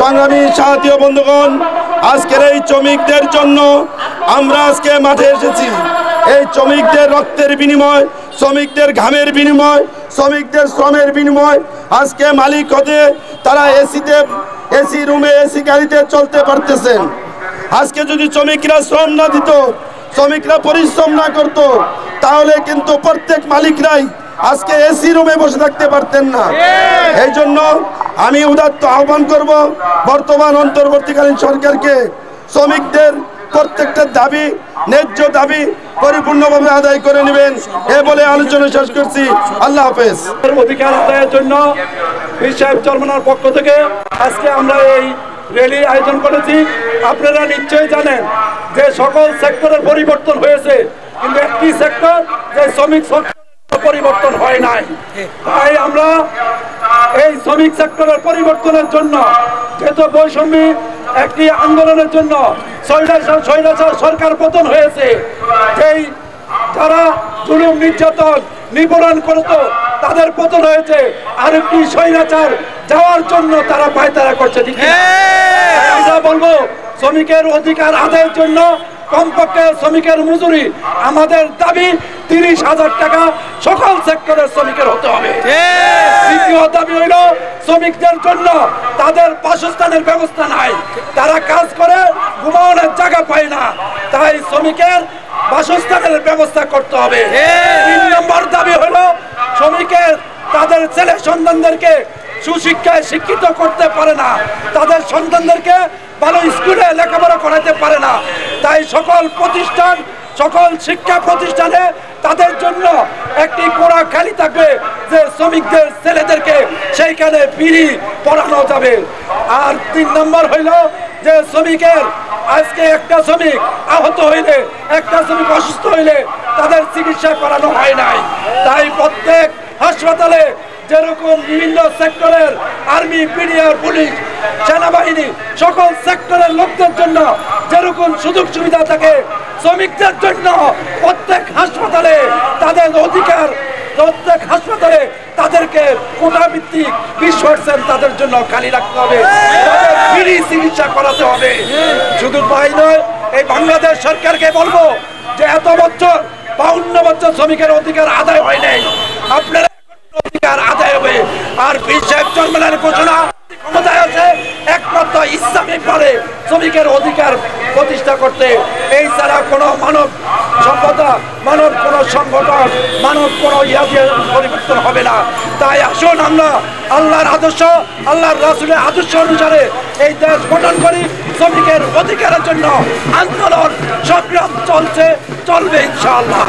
সংগ্রামী সাথী ও বন্ধুগণ, আজকের এই শ্রমিকদের জন্য আমরা আজকে মাঠে এসেছি। এই শ্রমিকদের রক্তের বিনিময়, শ্রমিকদের ঘামের বিনিময়, শ্রমিকদের শ্রমের বিনিময় আজকে মালিক হতে তারা এসি রুমে, এসি গাড়িতে চলতে পারতেছেন। আজকে যদি শ্রমিকরা শ্রম না দিত, শ্রমিকরা পরিশ্রম না করত, তাহলে কিন্তু প্রত্যেক মালিকরাই আজকে এসি রুমে বসে থাকতে পারতেন না। এই জন্য আমি উদাত্ত আহ্বান করব বর্তমান অন্তর্বর্তীকালীন সরকারকে শ্রমিকদের প্রত্যেকটা দাবি, ন্যায্য দাবি পরিপূর্ণভাবে আদায় করে নেবেন এ বলে আলোচনা শেষ করছি। আল্লাহ হাফেজ। অধিকার আদায়ের জন্য পীর সাহেব চরমনার পক্ষ থেকে আজকে আমরা এই র্যালি আয়োজন করেছি। আপনারা নিশ্চয়ই জানেন যে সকল সেক্টরের পরিবর্তন হয়েছে, কিন্তু একটি সেক্টর যে শ্রমিক পরিবর্তন হয় নাই। তাই আমরা এই শ্রমিক সেক্টরের পরিবর্তনের জন্য, যেহেতু বৈষম্য একটি আন্দোলনের জন্য স্বৈরাচার সরকার পতন হয়েছে, যেই যারা জুলুম নির্যাতন নিপীড়ন করত তাদের পতন হয়েছে, আর একটি স্বৈরাচার যাওয়ার জন্য তারা পায়তারা করছে। ঠিক আমরা বলবো শ্রমিকের অধিকার আদায়ের জন্য কমপক্ষে শ্রমিকের মজুরি আমাদের দাবি 30,000 টাকা সকল সেক্টরের শ্রমিকের হতে হবে। দ্বিতীয় দাবি হইল শ্রমিকদের জন্য তাদের বাসস্থানের ব্যবস্থা নাই, তারা কাজ করে ঘুমানোর জায়গা পায় না, তাই শ্রমিকের বাসস্থানের ব্যবস্থা করতে হবে। 3 নম্বর দাবি হলো শ্রমিকের তাদের ছেলে সন্তানদেরকে সুশিক্ষায় শিক্ষিত করতে পারে না, তাদের সন্তানদেরকে ভালো স্কুলে লেখাপড়া করাতে পারে না, তাই সকল প্রতিষ্ঠান, সকল শিক্ষা প্রতিষ্ঠানে তাদের জন্য একটি কোড়া খালি থাকবে যে শ্রমিকদের ছেলেদেরকে সেইখানে ফ্রি পড়ানো যাবে। আর 3 নম্বর হইল যে শ্রমিকের আজকে একটা শ্রমিক আহত হইলে, একটা শ্রমিক অসুস্থ হইলে তাদের চিকিৎসা করানো হয় নাই, তাই প্রত্যেক হাসপাতালে যেরকম বিভিন্ন সেক্টরের আর্মি, পিডিআর, পুলিশ, সেনাবাহিনী সকল সেক্টরের লোকদের জন্য যেরকম সুযোগ সুবিধা থাকে, শ্রমিকদের জন্য প্রত্যেক হাসপাতালে তাদের অধিকার, প্রত্যেক হাসপাতালে তাদেরকে কোটা ভিত্তিক 20% তাদের জন্য খালি রাখতে হবে, তাদের ফ্রি চিকিৎসা করাতে হবে। শুধু তাই নয়, এই বাংলাদেশ সরকারকে বলবো যে এত বছর 52 বছর শ্রমিকের অধিকার আদায় হয় নাই, আপনারা অধিকার আদায় হবে। আর পীর সাহেব চরমনার ঘোষণা ক্ষমতায় আছে একমাত্র ইসলামী পারে শ্রমিকের অধিকার প্রতিষ্ঠা করতে। এই ছাড়া কোনো মানব সভ্যতা, মানব কোনো সংগঠন, মানব কোনো দিয়ে পরিবর্তন হবে না। তাই আসুন আমরা আল্লাহর আদর্শ, আল্লাহর রাসূলের আদর্শ অনুসারে এই দেশ গঠন করি। শ্রমিকের অধিকারের জন্য আন্দোলন সংগ্রাম চলছে, চলবে ইনশাআল্লাহ।